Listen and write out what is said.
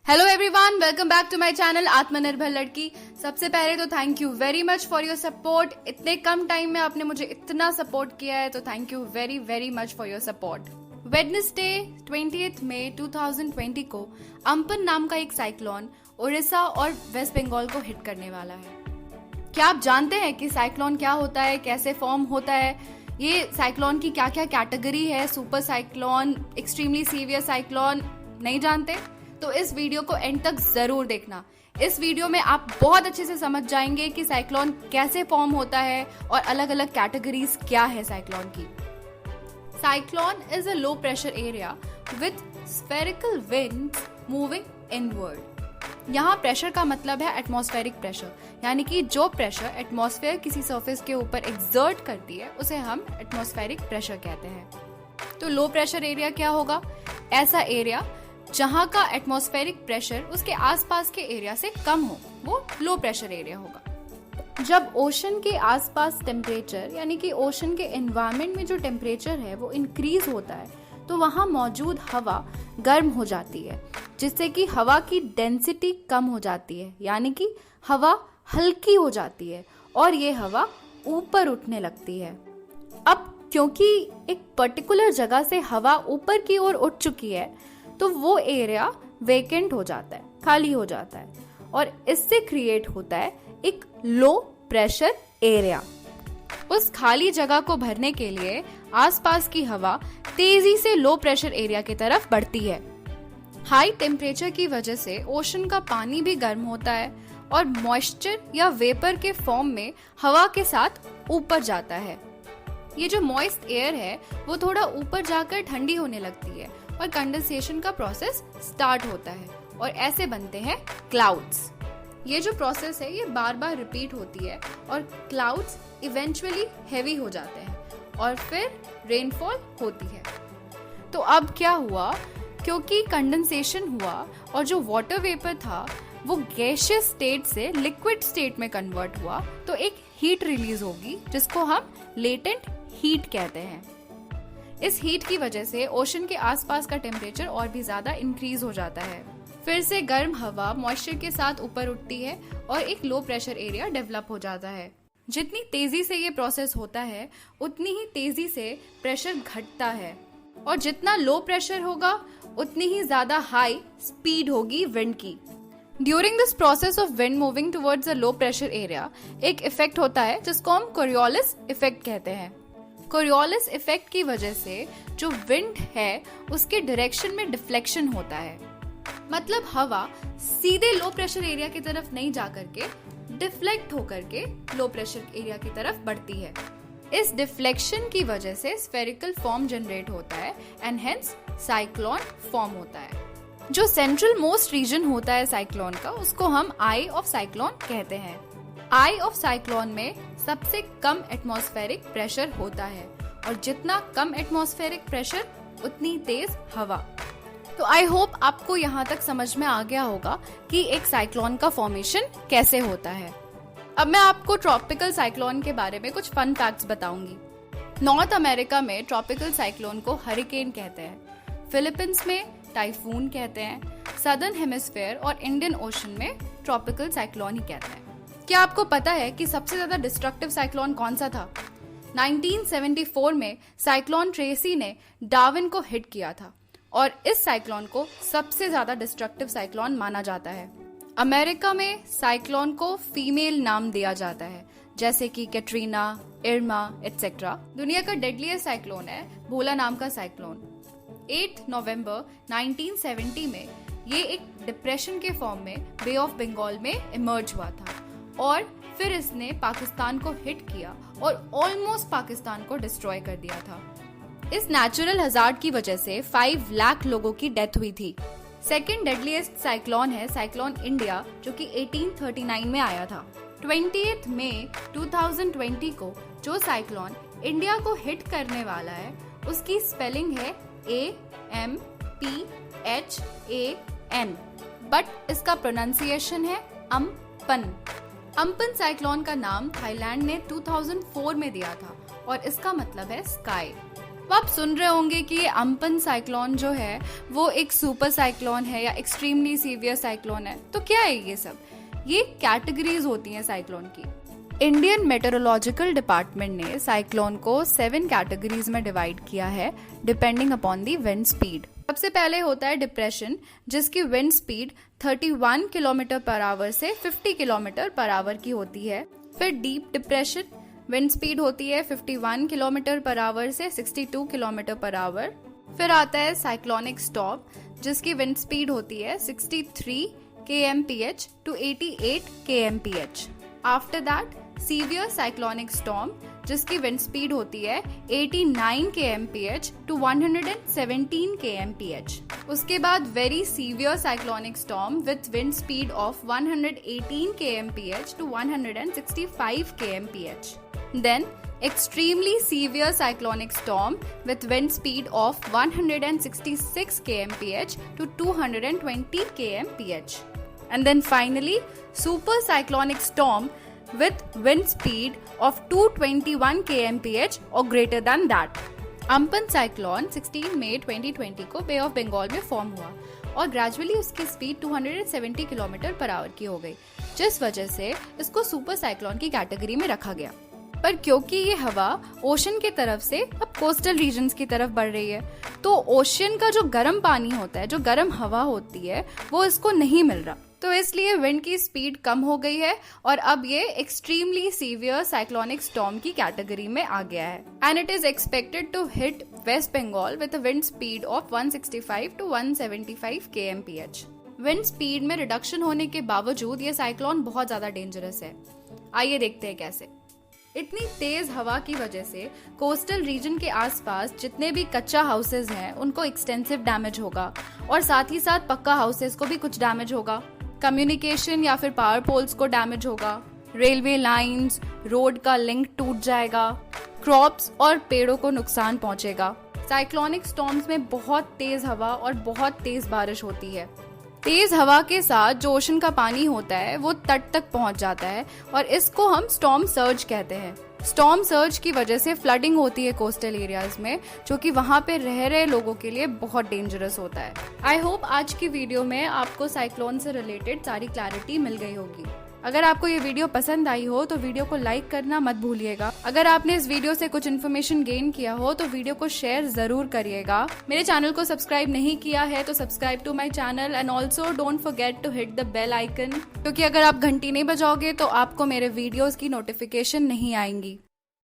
Hello everyone, welcome back to my channel आत्मनिर्भर लड़की। सबसे पहले तो thank you very much for your support. इतने कम टाइम में आपने मुझे इतना सपोर्ट किया है, तो thank you very very much for your support. Wednesday 20 मई 2020 को अम्पन नाम का एक साइक्लोन उड़ीसा और वेस्ट बंगाल को हिट करने वाला है। क्या आप जानते हैं कि साइक्लोन क्या होता है, कैसे फॉर्म होता है, ये साइक्लोन की क्या क्या कैटेगरी है, super cyclone, extremely severe cyclone? नहीं जानते? तो इस वीडियो को एंड तक जरूर देखना। इस वीडियो में आप बहुत अच्छे से समझ जाएंगे कि साइक्लोन कैसे फॉर्म होता है और अलग अलग कैटेगरीज क्या है साइक्लोन की। Cyclone is a low pressure area with spherical winds moving inward. यहाँ प्रेशर का मतलब है एटमॉस्फेरिक प्रेशर, यानी कि जो प्रेशर एटमॉस्फेयर किसी सरफेस के ऊपर एक्सर्ट करती है उसे हम एटमॉस्फेरिक प्रेशर कहते हैं। तो लो प्रेशर एरिया क्या होगा? ऐसा एरिया जहां का एटमॉस्फेरिक प्रेशर उसके आसपास के एरिया से कम हो, वो लो प्रेशर एरिया होगा। जब ओशन के आसपास टेम्परेचर, यानी कि ओशन के एनवायरनमेंट में जो टेम्परेचर है वो इंक्रीज होता है, तो वहां मौजूद हवा गर्म हो जाती है, जिससे कि हवा की डेंसिटी कम हो जाती है, यानी कि हवा हल्की हो जाती है और ये हवा ऊपर उठने लगती है। अब क्योंकि एक पर्टिकुलर जगह से हवा ऊपर की ओर उठ चुकी है, तो वो एरिया वेकेंट हो जाता है, खाली हो जाता है, और इससे क्रिएट होता है एक लो प्रेशर एरिया। उस खाली जगह को भरने के लिए आसपास की हवा तेजी से लो प्रेशर एरिया की तरफ बढ़ती है। हाई टेम्परेचर की वजह से ओशन का पानी भी गर्म होता है और मॉइस्चर या वेपर के फॉर्म में हवा के साथ ऊपर जाता है। ये जो मॉइस्ट एयर है वो थोड़ा ऊपर जाकर ठंडी होने लगती है और कंडेंसेशन का प्रोसेस स्टार्ट होता है और ऐसे बनते हैं क्लाउड्स। ये जो प्रोसेस है ये बार बार रिपीट होती है और क्लाउड्स इवेंचुअली हैवी हो जाते हैं और फिर रेनफॉल होती है। तो अब क्या हुआ? क्योंकि कंडेंसेशन हुआ और जो वाटर वेपर था वो गैसियस स्टेट से लिक्विड स्टेट में कन्वर्ट हुआ, तो एक हीट रिलीज होगी जिसको हम लेटेंट हीट कहते हैं। इस हीट की वजह से ओशन के आसपास का टेम्परेचर और भी ज्यादा इंक्रीज हो जाता है। फिर से गर्म हवा मॉइस्चर के साथ ऊपर उठती है और एक लो प्रेशर एरिया डेवलप हो जाता है। जितनी तेजी से ये प्रोसेस होता है उतनी ही तेजी से प्रेशर घटता है, और जितना लो प्रेशर होगा उतनी ही ज्यादा हाई स्पीड होगी विंड की। During this process of wind moving towards a low pressure area एक इफेक्ट होता है जिसको हम कोरियोलिस इफेक्ट कहते हैं। कोरियोलिस इफेक्ट की वजह से जो विंड है उसके डायरेक्शन में डिफ्लेक्शन होता है, मतलब हवा सीधे लो प्रेशर एरिया की तरफ नहीं जाकर के डिफ्लेक्ट होकर के लो प्रेशर एरिया की तरफ बढ़ती है। इस डिफ्लेक्शन की वजह से स्फेरिकल फॉर्म जनरेट होता है एंड हेंस साइक्लोन फॉर्म होता है। जो सेंट्रल मोस्ट रीजन होता है साइक्लोन का उसको हम आई ऑफ साइक्लोन कहते हैं। आई ऑफ साइक्लोन में सबसे कम एटमॉस्फेरिक प्रेशर होता है, और जितना कम एटमॉस्फेरिक प्रेशर उतनी तेज हवा। तो आई होप आपको यहाँ तक समझ में आ गया होगा कि एक साइक्लोन का फॉर्मेशन कैसे होता है। अब मैं आपको ट्रॉपिकल साइक्लोन के बारे में कुछ फन फैक्ट्स बताऊंगी। नॉर्थ अमेरिका में ट्रॉपिकल साइक्लोन को हरिकेन कहते हैं, फिलीपींस में टाइफून कहते हैं, सदर्न हेमिस्फेयर और इंडियन ओशन में ट्रॉपिकल साइक्लोन ही कहते हैं। क्या आपको पता है कि सबसे ज्यादा डिस्ट्रक्टिव साइक्लोन कौन सा था? 1974 में साइक्लोन ट्रेसी ने डार्विन को हिट किया था, और इस साइक्लोन को सबसे ज्यादा डिस्ट्रक्टिव साइक्लोन माना जाता है। अमेरिका में साइक्लोन को फीमेल नाम दिया जाता है, जैसे कि कैटरीना, इर्मा एटसेट्रा। दुनिया का डेडलीस्ट साइक्लोन है भोला नाम का साइक्लोन। 8 नवंबर 1970 में ये एक डिप्रेशन के फॉर्म में बे ऑफ बंगाल में इमर्ज हुआ था, और फिर इसने पाकिस्तान को हिट किया और ऑलमोस्ट पाकिस्तान को डिस्ट्रॉय कर दिया था। इस नेचुरल हजार्ड की वजह से 5 लाख लोगों की डेथ हुई थी। सेकेंड डेडलीस्ट साइक्लोन है साइक्लोन इंडिया, जो कि 1839 में आया था। 20 मई 2020 को जो साइक्लोन इंडिया को हिट करने वाला है उसकी स्पेलिंग है AMPHAN, बट इसका प्रोनाउंसिएशन है अम्पन। अम्पन साइक्लोन का नाम थाईलैंड ने 2004 में दिया था और इसका मतलब है स्काई। तो आप सुन रहे होंगे कि ये अम्पन साइक्लोन जो है वो एक सुपर साइक्लोन है या एक्सट्रीमली सीवियर साइक्लोन है। तो क्या है ये सब? ये कैटेगरीज होती हैं साइक्लोन की। इंडियन मेट्रोलॉजिकल डिपार्टमेंट ने साइक्लोन को 7 कैटेगरीज में डिवाइड किया है depending upon the wind speed. सबसे पहले होता है डिप्रेशन, जिसकी wind speed 31 kilometre per hour से 50 किलोमीटर पर आवर की होती है। फिर डीप डिप्रेशन, विंड स्पीड होती है 51 किलोमीटर पर आवर से 62 किलोमीटर पर आवर। फिर आता है साइक्लोनिक स्टॉर्म, जिसकी विंड स्पीड होती है 63 kmph to 88 kmph। After that severe cyclonic storm, जिसकी विंड स्पीड होती है 89 kmph to 117 kmph। उसके बाद very severe cyclonic storm with wind speed of 118 kmph to 165 kmph। Then extremely severe cyclonic storm with wind speed of 166 kmph to 220 kmph. And then finally super cyclonic storm with wind speed of 221 kmph or greater than that. Amphan cyclone 16 मई 2020 को बे of Bengal में form हुआ और gradually उसकी speed 270 kilometre per hour की हो गई, जिस वजह से इसको सुपर साइक्लोन की कैटेगरी में रखा गया। पर क्योंकि ये हवा ओशन की तरफ से अब कोस्टल रीजन्स की तरफ बढ़ रही है, तो ओशन का जो गर्म पानी होता है, जो गर्म हवा होती है, वो इसको नहीं मिल रहा। तो इसलिए विंड की स्पीड कम हो गई है और अब ये एक्सट्रीमली सीवियर साइक्लोनिक स्टॉर्म की कैटेगरी में आ गया है। And it is expected to hit West Bengal with a wind speed of 165 to 175 kmph। Wind speed में रिडक्शन होने के बावजूद ये साइक्लोन बहुत ज्यादा डेंजरस है। आइए देखते हैं कैसे। इतनी तेज हवा की वजह से कोस्टल रीजन के आसपास जितने भी कच्चा हाउसेज हैं उनको एक्सटेंसिव डैमेज होगा और साथ ही साथ पक्का हाउसेज को भी कुछ डैमेज होगा। कम्युनिकेशन या फिर पावर पोल्स को डैमेज होगा, रेलवे लाइंस, रोड का लिंक टूट जाएगा, क्रॉप्स और पेड़ों को नुकसान पहुंचेगा। साइक्लोनिक स्टॉर्म्स में बहुत तेज हवा और बहुत तेज बारिश होती है। तेज हवा के साथ जो ओशन का पानी होता है वो तट तक पहुंच जाता है और इसको हम स्टॉर्म सर्ज कहते हैं। स्टॉर्म सर्ज की वजह से फ्लडिंग होती है कोस्टल एरियाज में, जो कि वहां पे रह रहे लोगों के लिए बहुत डेंजरस होता है। आई होप आज की वीडियो में आपको साइक्लोन से रिलेटेड सारी क्लैरिटी मिल गई होगी। अगर आपको ये वीडियो पसंद आई हो तो वीडियो को लाइक करना मत भूलिएगा। अगर आपने इस वीडियो से कुछ इन्फॉर्मेशन गेन किया हो तो वीडियो को शेयर जरूर करिएगा। मेरे चैनल को सब्सक्राइब नहीं किया है तो subscribe to my channel and also don't forget to hit the bell icon, क्योंकि अगर आप घंटी नहीं बजाओगे तो आपको मेरे वीडियोस की नोटिफिकेशन नहीं आएंगी।